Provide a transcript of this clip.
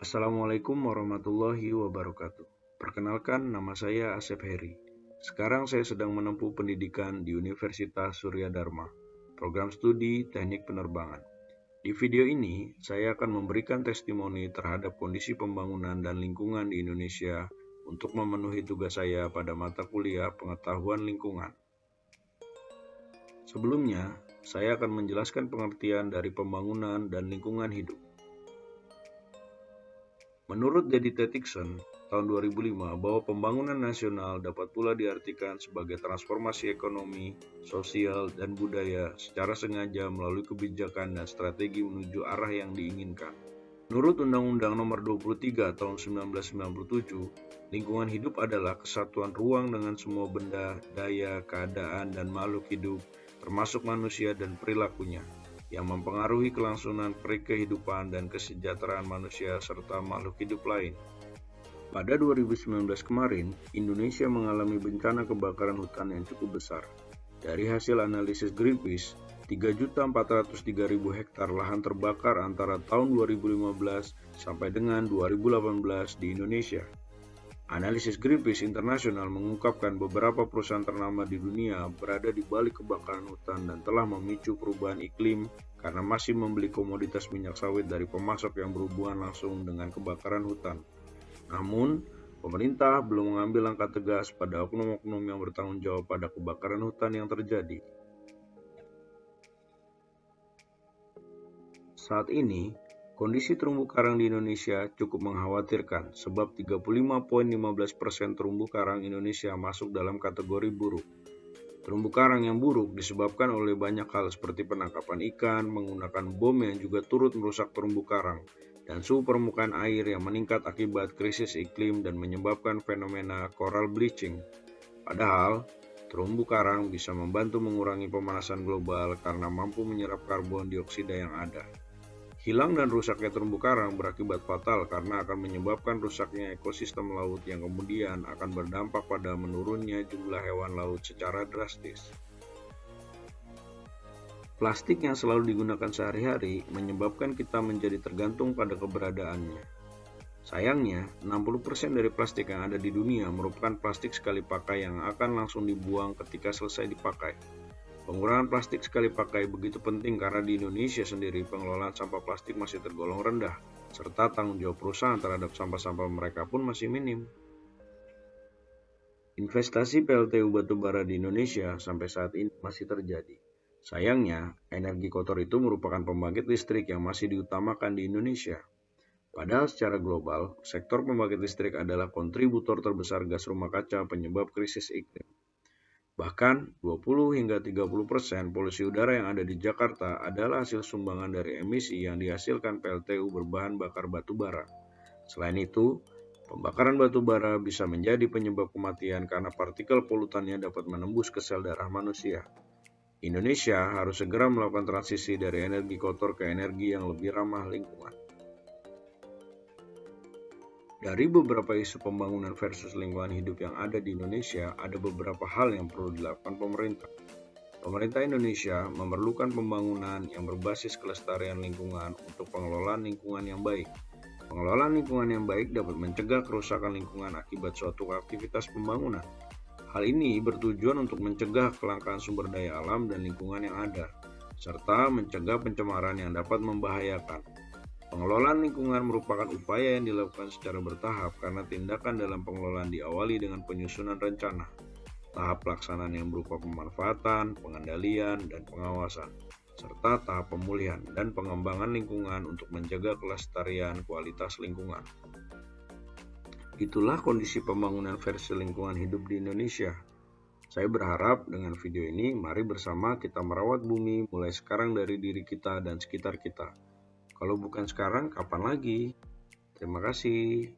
Assalamualaikum warahmatullahi wabarakatuh. Perkenalkan, nama saya Asep Heri. Sekarang saya sedang menempuh pendidikan di Universitas Surya Dharma, program studi Teknik Penerbangan. Di video ini, saya akan memberikan testimoni terhadap kondisi pembangunan dan lingkungan di Indonesia untuk memenuhi tugas saya pada mata kuliah Pengetahuan Lingkungan. Sebelumnya, saya akan menjelaskan pengertian dari pembangunan dan lingkungan hidup. Menurut Dedi Tettikson, tahun 2005, bahwa pembangunan nasional dapat pula diartikan sebagai transformasi ekonomi, sosial, dan budaya secara sengaja melalui kebijakan dan strategi menuju arah yang diinginkan. Menurut Undang-Undang Nomor 23 Tahun 1997, lingkungan hidup adalah kesatuan ruang dengan semua benda, daya, keadaan, dan makhluk hidup, termasuk manusia dan perilakunya, yang mempengaruhi kelangsungan kehidupan dan kesejahteraan manusia serta makhluk hidup lain. Pada 2019 kemarin, Indonesia mengalami bencana kebakaran hutan yang cukup besar. Dari hasil analisis Greenpeace, 3.403.000 hektar lahan terbakar antara tahun 2015 sampai dengan 2018 di Indonesia. Analisis Greenpeace Internasional mengungkapkan beberapa perusahaan ternama di dunia berada di balik kebakaran hutan dan telah memicu perubahan iklim karena masih membeli komoditas minyak sawit dari pemasok yang berhubungan langsung dengan kebakaran hutan. Namun, pemerintah belum mengambil langkah tegas pada oknum-oknum yang bertanggung jawab pada kebakaran hutan yang terjadi. Saat ini, kondisi terumbu karang di Indonesia cukup mengkhawatirkan sebab 35,15% terumbu karang Indonesia masuk dalam kategori buruk. Terumbu karang yang buruk disebabkan oleh banyak hal seperti penangkapan ikan, menggunakan bom yang juga turut merusak terumbu karang, dan suhu permukaan air yang meningkat akibat krisis iklim dan menyebabkan fenomena coral bleaching. Padahal, terumbu karang bisa membantu mengurangi pemanasan global karena mampu menyerap karbon dioksida yang ada. Hilang dan rusaknya terumbu karang berakibat fatal karena akan menyebabkan rusaknya ekosistem laut yang kemudian akan berdampak pada menurunnya jumlah hewan laut secara drastis. Plastik yang selalu digunakan sehari-hari menyebabkan kita menjadi tergantung pada keberadaannya. Sayangnya, 60% dari plastik yang ada di dunia merupakan plastik sekali pakai yang akan langsung dibuang ketika selesai dipakai. Pengurangan plastik sekali pakai begitu penting karena di Indonesia sendiri pengelolaan sampah plastik masih tergolong rendah, serta tanggung jawab perusahaan terhadap sampah-sampah mereka pun masih minim. Investasi PLTU batubara di Indonesia sampai saat ini masih terjadi. Sayangnya, energi kotor itu merupakan pembangkit listrik yang masih diutamakan di Indonesia. Padahal secara global, sektor pembangkit listrik adalah kontributor terbesar gas rumah kaca penyebab krisis iklim. Bahkan 20-30% polusi udara yang ada di Jakarta adalah hasil sumbangan dari emisi yang dihasilkan PLTU berbahan bakar batu bara. Selain itu, pembakaran batu bara bisa menjadi penyebab kematian karena partikel polutannya dapat menembus ke sel darah manusia. Indonesia harus segera melakukan transisi dari energi kotor ke energi yang lebih ramah lingkungan. Dari beberapa isu pembangunan versus lingkungan hidup yang ada di Indonesia, ada beberapa hal yang perlu dilakukan pemerintah. Pemerintah Indonesia memerlukan pembangunan yang berbasis kelestarian lingkungan untuk pengelolaan lingkungan yang baik. Pengelolaan lingkungan yang baik dapat mencegah kerusakan lingkungan akibat suatu aktivitas pembangunan. Hal ini bertujuan untuk mencegah kelangkaan sumber daya alam dan lingkungan yang ada, serta mencegah pencemaran yang dapat membahayakan. Pengelolaan lingkungan merupakan upaya yang dilakukan secara bertahap karena tindakan dalam pengelolaan diawali dengan penyusunan rencana, tahap pelaksanaan yang berupa pemanfaatan, pengendalian, dan pengawasan, serta tahap pemulihan dan pengembangan lingkungan untuk menjaga kelestarian kualitas lingkungan. Itulah kondisi pembangunan versi lingkungan hidup di Indonesia. Saya berharap dengan video ini, mari bersama kita merawat bumi mulai sekarang dari diri kita dan sekitar kita. Kalau bukan sekarang, kapan lagi? Terima kasih.